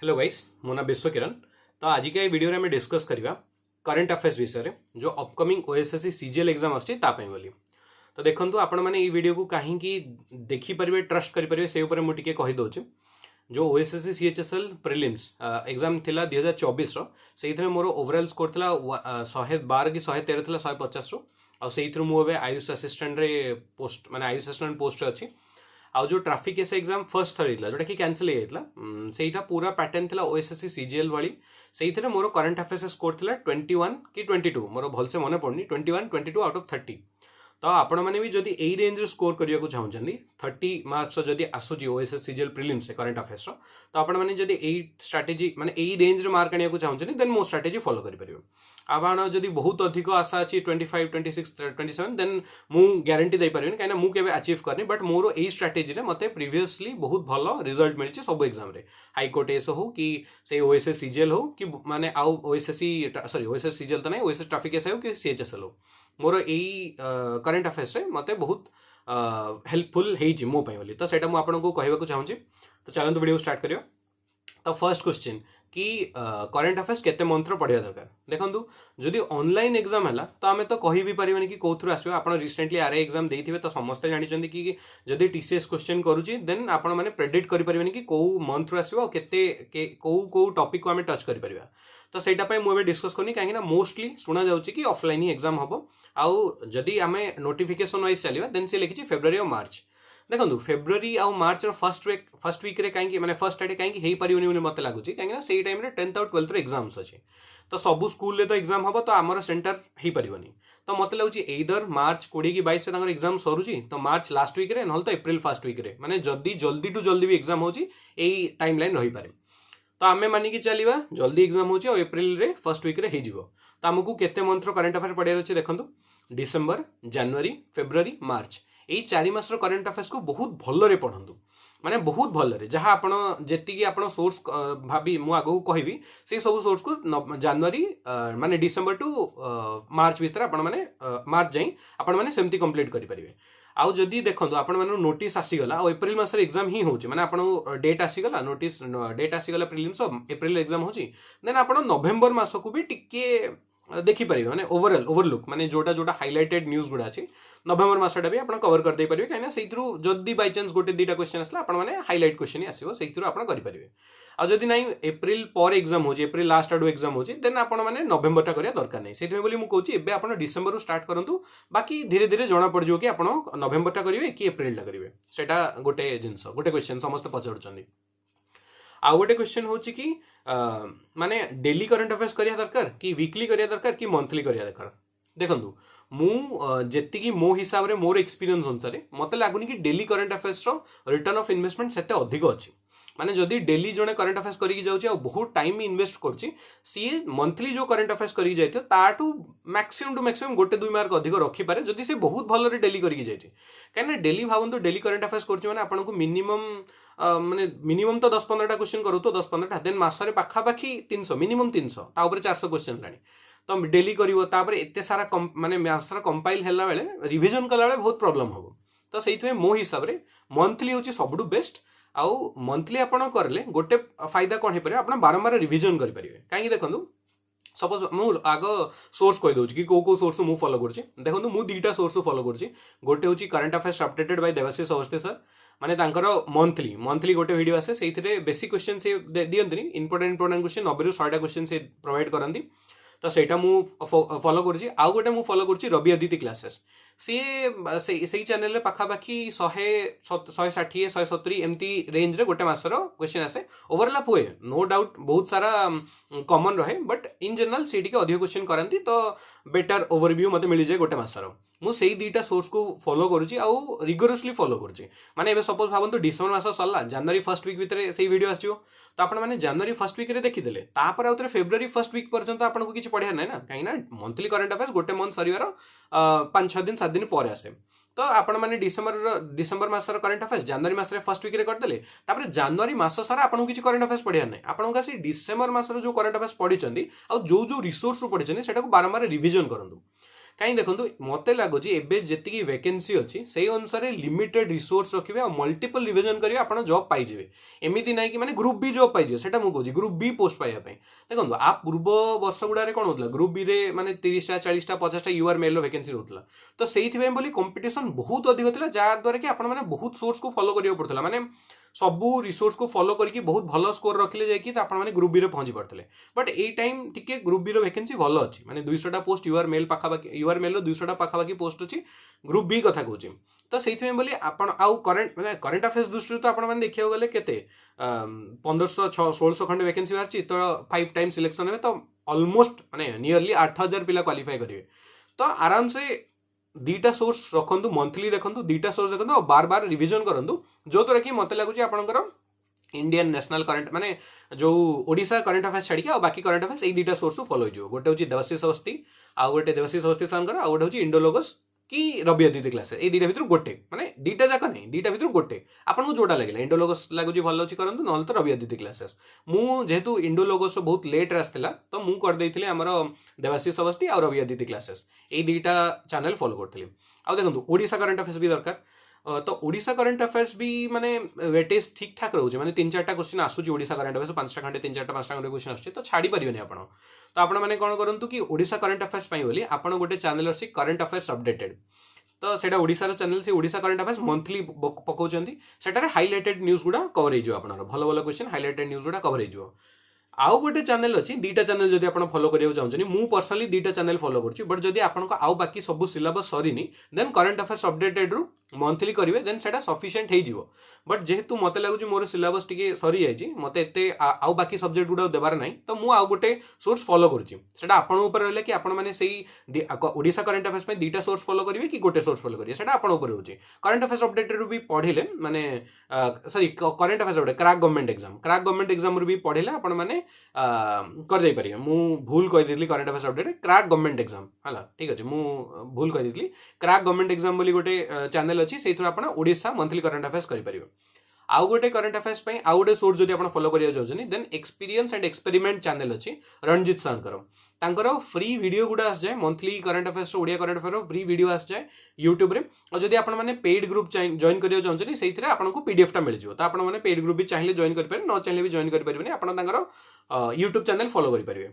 Hello guys, मो ना विश्व किरण। तो आज के वीडियो में डिस्कस करवा करंट अफेयर्स विषय जो अपकमिंग ओएसएससी सीजीएल एग्जाम आछी बोली। तो देखंतु आपण माने ई वीडियो को कहीं देखि परिबे, ट्रस्ट करि परिबे, से ऊपर मु टिके कहि दउछि। जो ओएसएससी सीएचएसएल प्रिलिम्स एग्जाम थिला 2024 रो, सेइथरे मोर ओवरऑल स्कोर थिला 112 कि 113 थिला 150 रो। आ सेइथरो मु एबे आयुष असिस्टेंट रे पोस्ट माने आयुष असिस्टेंट पोस्ट अछि। आउ जो ट्राफिक एस एग्जाम फर्स्ट थर होता जोटा कि कैंसिल होता से पूरा पैटर्न था ओएसएससी सीजीएल भाई से मोर करंट अफेयर्स स्कोर था 21 कि 22 मोर भलसे मन पड़नी 21 22 आउट ऑफ 30। तो आपण मैंने भी जदि एई रेंज स्कोर करने को चाहते 30 मार्क्स जदि आसूची OSS CGL prelims current affairs तो आपण मैंने जदि एई स्ट्राटेजी माने एई रेंज मार्क आने को चाहते देन मो स्ट्राटेजी फॉलो करें। आपण जदि बहुत अधिक आशा अच्छी 25 26 27 देन मु ग्यारंटी दे पारिनी कहीं मु केबे अचीव करनी बट मोर एई स्ट्राटेजी रे मते प्रीवियसली बहुत भल रिजल्ट मिली सब एग्जाम रे हाईकोर्ट एस हो कि से ओएसएस सीजीएल हो कि माने आउ ओएसएससी सॉरी ओएसएस सीजीएल तो नहीं ओएसएस ट्रैफिक एस हो कि सीएचएसएल हो मोर एई करंट अफेयर्स रे मते बहुत हेल्पफुल हेइची मो पई बोली। तो सेटा मु आपनको कहबा को चाहूची। तो चलंतु वीडियो स्टार्ट करियो। तो फर्स्ट क्वेश्चन कि करंट अफेयर्स केते मंत्र पढ़िया दरकार। देखंतु जदि ऑनलाइन एग्जाम है तो आम तो कहि भी परिबनी कि कोथुर आसीबो। आपण रिसेंटली आरए एग्जाम देइथिबे तो समस्त जानिचंदी कि जदि टीसीएस क्वेश्चन करूची देन आपण माने प्रेडिक्ट करि परिबनी कि को मंथ रु आसीबो केते को टॉपिक को आमे टच करि परिबा। तो सेटा पय मु एबे डिस्कस करनी काहे ना मोस्टली सुना जाउची कि ऑफलाइन ही एग्जाम हबो। आउ जदि आमे नोटिफिकेशन वाइज चलिबा देन से लिखिची फेब्रुआरी और मार्च। देखो फेब्रुआरी आउ मार्च फर्स्ट वीक रे कहीं मैंने फर्स्ट आडे कहीं हो पारे मत लगुच कहीं से टाइम 10th और 12th एग्जाम्स अच्छे। तो सबू स्कूल तो एग्जाम हम तो आमर सेंटर हो पारनी। तो मत लगुच एइदर मार्च 20 कि 22 से एग्जाम सरुची तो मार्च लास्ट वीक रे ना तो एप्रिल फर्स्ट वीक रे माने जल्दी जल्दी टू जल्दी भी एग्जाम होची एई टाइम लाइन रही पारे। तो आमे मानिकी चलिबा जल्दी एग्जाम होची और एप्रिल रे फर्स्ट वीक रे हो जिवो। तो आमको केते मंथर करंट अफेयर पढ़ियार अछि। देखंतु डिसेंबर जनवरी फेब्रुआरी मार्च यही 4 मासर करंट अफेयर्स को बहुत भलरे पढ़ंतु माने बहुत भलरे जहाँ आपण जेतिकी आपण सोर्स भाभी मु आगो कहबी से सब सोर्स को जनवरी माने डिसेंबर टू मार्च भीतर आपण माने मार्च जाई आपण माने सेमती कंप्लीट करि परिबे। आउ जदि देखंतु आपण माने नोटिस आसीगला और एप्रिल मासर एग्जाम ही होची माने आपण डेट आसीगला नोटिस डेट आसीगला प्रिलिम्स एप्रिल एग्जाम होची देन आपण नवेम्बर मास को भी टिके देखिपारे माने ओवरऑल ओवरलुक माने जोटा जोटा हाइलाइटेड न्यूज गुड़ा अच्छी नवेम्बर मसटा भी आप कवर करदे पारे कहीं से जदि बाई चान्स गोटे दुटा क्वेश्चन आसला आप हाइलाइट क्वेश्चन ही आसो से करेंगे। आ जदि ना एप्रिल पर एग्जाम हो एप्रिल लास्ट आडू एग्जाम हो देन आपण मैंने नवेम्बरटा करिया दरकार नहीं से मुझे कहूँ एवं आप डिसेम्बर स्टार्ट करूँ बाकी धीरे धीरे जना पड़ कि आप नवेम्बरटा करेंगे कि एप्रिलटा करेंगे सेटा गोटे जिनस गोटे क्वेश्चन समस्त पचारुंट। आउ गोटे क्वेश्चन हो कि माने डेली करंट अफेयर्स करिया दरकार कि वीकली करिया दरकार कि मंथली करिया दरकार। देखंतु मु जेतिकी मो हिसाब रे मोर एक्सपीरियंस अनुसार मते लागुनी कि डेली करंट अफेयर्स रो रिटर्न ऑफ इन्वेस्टमेंट सेते अधिक अछि। माने जदि डेली जने करंट अफेयर्स करिक जाउची आ बहुत टाइम इन्वेस्ट करची सी मंथली जो करंट अफेयर्स करिक जाइतो ताटू टू मैक्सिमम गोटे 2 मार्क अधिक रखी पारे जदि से बहुत भलरे डेली करिक जाइची। काहे डेली भावंतु डेली करंट अफेयर्स करची माने आपन को मिनिमम माने मिनिमम तो 10-15टा क्वेश्चन करू तो 10-15टा देन मासरे पाखापाखी 300 मिनिमम 300 ता ऊपर 400 क्वेश्चन लानी तो डेली करिवो तापर एते सारा माने मासरा कंपाइल हैला बेले रिवीजन कला बेले बहुत प्रॉब्लम हो। तो सेइथमे मो हिसाब रे मंथली होची सबडू बेस्ट। आउ मंथली आपण करले गोटे फायदा कोन हे पारे आपण बारंबार रिवीजन करि परिबे। काहे देखंतु सपोज मु आग सोर्स कहि दउची कि को सोर्स मु फॉलो करछि। देखंतु मु दुईटा सोर्स फॉलो करछि। गोटे होची current affairs updated by Debashish Awasthi sir माने तांकर मंथली गोटे वीडियो आसे से बेसिक क्वेश्चन से दियंतनी इंपोर्टेंट क्वेश्चन 90 ରୁ 100टा क्वेश्चन से प्रोवाइड करंती। तो सेटा मु फॉलो करछि। आउ गोटे मु फॉलो करछि रवि अदिति क्लासेस सी से चैनल रे पाखापाखी 160 170 एमती रेंज रे गोटे मासर क्वेश्चन आसे ओवरलैप हुए नो डाउट बहुत सारा कॉमन रहे बट इन जनरल से अधिक क्वेश्चन करंती तो बेटर ओवरव्यू मते मिल जाए गोटे मासर। मु सेई दुईटा सोर्स को फॉलो करूची आउ रिगोरसली फॉलो करूची। माने एबे सपोज भाबंतु डिसेंबर मास सरला जनवरी फर्स्ट वीक भीतर से वीडियो आसियो तो आपण माने जनवरी फर्स्ट वीक रे देखिदेले तापर आउतरे फेब्रुआरी फर्स्ट वीक पर्यंत आपण को किछ पढ़िया नै ना काहे ना मंथली करंट अफेयर्स गोटे मंथ सरीवार 5-6 दिन 7 दिन पर आसे। तो आपण माने डिसेंबर मासर करंट अफेयर्स जनवरी मास रे फर्स्ट वीक रे करदेले तापर जनवरी मास सारा आपण को किछ करंट अफेयर्स पढ़िया नै आपण का से डिसेंबर मासर जो करंट अफेयर्स पढिचंदी आ जो जो रिसोर्स रो पढिचंदी सेटा को बारंबार रिवीजन करंतु। कहीं देखो मत लगुच जी वैकेंसी अच्छी से अनुसार लिमिटेड रिसोर्स रखिए और मल्टीपल रिविजन करेंगे आप जॉब पाइबे एमती ना कि मैंने ग्रुप बी जॉब पाइबे से मुझे ग्रुप बी पोस्ट पाइबा देखो आ पूर्व वर्ष गुड़ारे कौन होता ग्रुप बी रे माने 30टा 40टा 50टा यूआर मेल वैकेंसी रोला तो से कंपटीशन बहुत अधिक था जहाँद्वारा कि आप बहुत सोर्स को फॉलो करिया पड़ता माने सबू रिसोर्स को फॉलो करके बहुत भल स्कोर रखिले जाकि आपने ग्रुप बी पहुंची पारे बट ये टाइम टिके ग्रुप बी वैकेंसी भल अच्छी माने 200टा पोस्ट यूआर मेल पाखापाखि यूआर मेल 200टा पाखापाखि पोस्ट अच्छी ग्रुप बी कथा कहूँ तो से आउ करेन्ट मैंने करेन्ट अफेयर्स दृष्टि तो आप देखा गले के 1500-1600 खंडे वैकेंसी बाहर तो 5 टाइम सिलेक्शन है तो ऑलमोस्ट माने नियरली 8000 पिला क्वालिफाई करेंगे तो आराम से 2टा सोर्स रखु मंथली देखो 2टा सोर्स देखो और बार बार रिविजन करूँ जो द्वारा कि मत लगुच आपंकर इंडियन नेशनल करंट माने जो ओडिशा करंट अफेयर्स छाड़ी और बाकी करंट अफेयर्स ये 2टा सोर्स फॉलो हो गोटे हूँ देवाशीष अवस्थी आउ गोटे देवाशीष अवस्थी सार आउ गोटे हूँ इंडोलोगस कि रवि अदिति क्लासेस ये 2टा भर गोटे माने 2टा जाक नहीं 2टा भर गोटे आपको जोटा लगे इंडोलोगस लगुच भल अच्छी करूँ ना तो रवि अदिति क्लासेस मुझेतु इंडोलोगस बहुत लेट आसला तो मुझे करदे आमर देवाशीष अवस्थी और रवि अदिति क्लासेस ये 2टा चैनल फॉलो करी आ देखो ओडिशा करंट अफेयर्स भी दरकार तो ओडिशा करंट अफेयर्स भी माने वेटेज ठीक ठाक रोचे माने 3-4टा क्वेश्चन आसूची ओडिशा करंट अफेयर्स 5टा खंडे 3-4टा 5टा खंडे क्वेश्चन आसूची तो छाड़ी परिबेनी आपण तो आपण माने कोन करंतु कि ओडिशा करंट अफेयर्स पई बोली आपण गोटे चैनल अछि करंट अफेयर्स अपडेटेड तो सेटा ओडिशा चैनल से ओडिशा करंट अफेयर्स मंथली पकाउछंती सेटारे हाइलाइटेड न्यूज गुडा कवर हो जो आपण भल भल क्वेश्चन हाइलाइटेड न्यूज गुडा कवर हो आउ गोटे चैनल अच्छी 2टा चैनल जब आप फॉलो करिया चाहते मु पर्सनली 2टा चैनल फॉलो करुच्ची बट जदि आपको आउ बाकी सब सिलेबस सरीनी देन करंट अफेयर्स अपडेटेड रु मंथली करेंगे देन सेटा सफिशिएंट हो बट जेहेतु मत लगुच मोर सिलेबस टी सरी जाइए मत आउ बाकी सब्जेक्ट गुड़ा देवार ना तो मुझे आउ गोटे सोर्स फॉलो करुच्ची रहा कि ओडिशा करंट अफेयर्स 2टा सोर्स फॉलो करेंगे कि गोटे सोर्स फॉलो करेंगे सेटा आपन ऊपर होची करंट अफेयर्स अपडेटेड भी पढ़िले माने sorry current affairs update crack government exam भी पढ़िले आपण माने कर दे परिबे मु भूल कहि daily current affairs update crack government exam हला ठीक अछि मु भूल कहि देली क्रैक गवर्नमेंट एग्जाम बोली गोटे चैनल अच्छी से आपण ओडिशा मंथली करंट अफेयर्स करि परिबे आउ गोटे करंट अफेयर्स पे आउ गोटे सोर्स जदि आपण फॉलो करिया चाहछनी then experience and experiment channel अच्छी रणजीत सांकर तांकर फ्री वीडियो गुडा आस जाए monthly current affairs Odia current affair free video आस जाए यूट्यूब रे और जदि आपण माने पेड ग्रुप जॉइन करिया चाहछनी सेइथरे आपनको पीडीएफ टा मिल जिवो तो आपण माने पेड ग्रुप भी चाहिले जॉइन करि पारे न चाहिले भी जॉइन करि परिबेनी आपण तांकर यूट्यूब चैनल फॉलो करि परिबे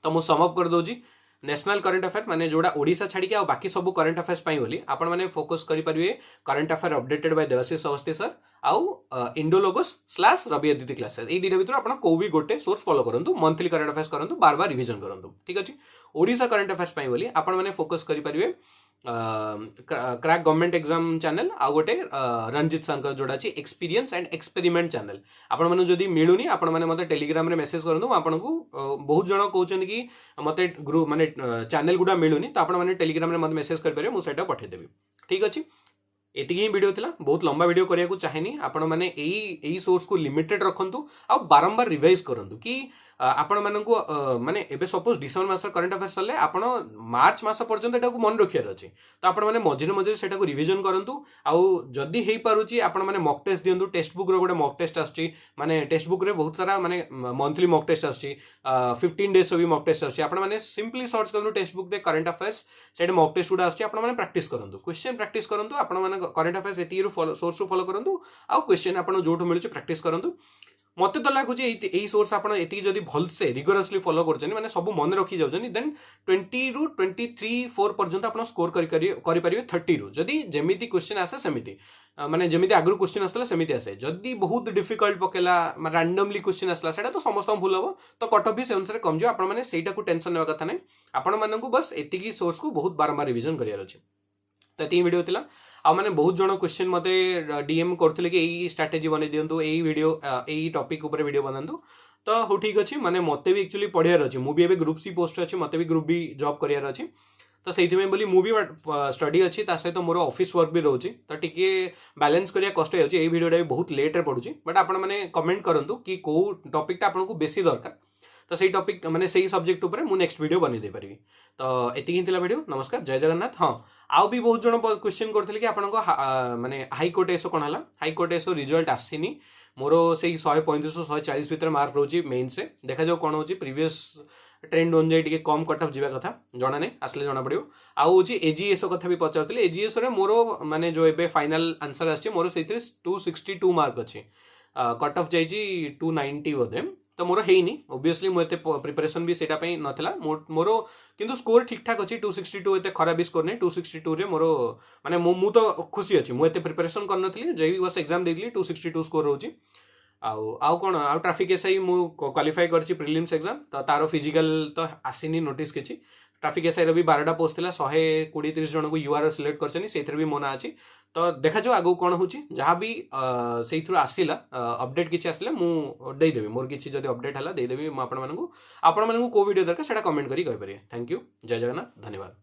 तो मु सम अप कर दोजी नेशनल करंट अफेयर माने जोड़ा ओडिशा छाड़ी आ बाकी सब करंट अफेयर्स पाई बोली आपण माने फोकस करि परिबे current affair updated by Debashish Awasthi sir आउ इंडोलोगस / रवि अदिति क्लासेस ए 2टा भीतर आपण को भी गोटे सोर्स फॉलो करंतु मंथली करंट अफेयर्स करंतु बार बार रिवीजन करंतु ठीक अछि ओडिशा करंट अफेयर्स पाई बोली आपण माने फोकस करि परिबे क्रैक गवर्नमेंट एग्जाम चैनल आ गोटे रणजीत सांकर जोड़ा अच्छी एक्सपीरियंस एंड एक्सपेरिमेंट चैनल आपण माने जदि मिलूनी आपण माने मते टेलीग्राम रे मेसेज करंतु आपण को बहुत जण कहउछन कि मते ग्रुप माने चैनल गुडा मिलूनी तो आपण माने टेलीग्राम रे मते मेसेज कर परिबे मु सेटा पठे देबी ठीक अछि एतिकी ही वीडियो थिला बहुत लंबा वीडियो करिया को चाहेनी आपण माने एई सोर्स को लिमिटेड रखंतु आ बारंबार रिवाइज करंतु कि आपण मानकु माने एबे सपोज डिसेंबर मास करंट अफेयर्स चले आपण मार्च मास पर्यंत एटा को मन रखियार अछि तो आपण माने मझिरे मझिरे सेटा को रिवीजन करंतु आ जदी हेई पारुची आपण माने मॉक टेस्ट दियंतु टेक्स्ट बुक रो गोटे मॉक टेस्ट आछि माने टेक्स्ट बुक रे बहुत सारा माने मंथली मॉक टेस्ट आछि 15 डेज भी मॉक टेस्ट आछि आपण माने सिंपली सर्च करंतु टेक्स्ट बुक दे current affairs set mock test गुडा आछि आपण माने प्रैक्टिस करंतु क्वेश्चन प्रैक्टिस करंतु आपण माने करंट अफेयर्स एती रो सोर्स फॉलो करंतु आ क्वेश्चन आपण जोठो मिलुची प्रैक्टिस करंतु मत तो लगुच यही सोर्स आप जब भलसे रिगोरसली फॉलो कर माने सब मन रखी जाऊँ देन 20 रु 23-4 पर्यंत आप स्कोर करें 30 रु जदि जमी क्वेश्चन आसे सेमती माने जमी आगु क्वेश्चन आसला सेमती आसे जदि बहुत डिफिकल्ट पकेला रैंडमली क्वेश्चन आसला सेटा तो समस्त भूल हम तो कट ऑफ भी से अनुसार कम जाओ आपने सेटा को टेंशन नेवा कथा नहीं आपण मानकु बस एतिकी सोर्स को बहुत बारंबार रिवीजन करियार अछि तो ये वीडियो थिला आ माने बहुत जण क्वेश्चन मते डीएम करथिले कि एई स्ट्रेटजी बनै दियंतु एई वीडियो एई टॉपिक ऊपर वीडियो बनांतु तो हो ठीक अछि माने मते भी एक्चुअली पढियार अछि मु भी एबे ग्रुप सी पोस्ट अछि मते भी ग्रुप बी जॉब करियार अछि तो सेइथि में बोली मु भी स्टडी अछि ता सहित मोर ऑफिस वर्क भी रहउछि तो टिके बैलेंस करिया कष्ट होछि एई वीडियोटा भी बहुत लेट रे पडुछि बट आपण माने कमेंट करंतु कि को टॉपिक ता आपन को बेसी दरकार तो सही टॉपिक माने सही सब्जेक्ट ऊपर मु नेक्स्ट वीडियो बनै दे परिबी तो एति हिंतिला वीडियो नमस्कार जय जगन्नाथ हाँ आउ भी बहुत जन क्वेश्चन करथिले कि आपन को माने हाई कोर्ट एसो कोन हला हाई कोर्ट एसो रिजल्ट आसीनी मोर से 135-140 भीतर मार्क रोची मेन से देखा जाओ कौन होची प्रीवियस ट्रेंड अनुଯାयी टी कम कट ऑफ जावा कथा जना नहीं आसले जना पड़ो आउ हूँ एजीएस कथा भी पचार एजीएस मोर माने जो एबे फाइनल आंसर आछे मोर से 262 मार्क अच्छे कट ऑफ जाइए 290 बोधे तो मोर है ओबियसली मुझे प्रिपरेशन भी सेटा नाला मोर किंतु स्कोर ठीक ठाक अच्छी 262 एत खराब भी स्कोर नहीं 262 रे मोर माने मु तो खुशी अच्छी मुझे प्रिपरेशन करनी जे बस एग्जाम देली 262 स्कोर रोचे आउ कौन आउ ट्राफिक एसआई मु क्वालिफाई करछि प्रिलिम्स एग्जाम तो तार फिजिकल तो आसीनी नोटिस किछि ट्राफिक एसआई रो भी 12टा पोस्ट थिला 120-30 जन को यूआर सिलेक्ट करछनी सेथरे भी मोना अछि तो देखा जो आगु कौन होची जहाँ भी से थ्रू आसला अपडेट किसी आसले मु देदेवी मोर किसी जब अपडेट है देदेवी आपण मानू को वीडियो दरकार से कमेंट करी कहि परिए। थैंक यू, जय जगन्नाथ, धन्यवाद।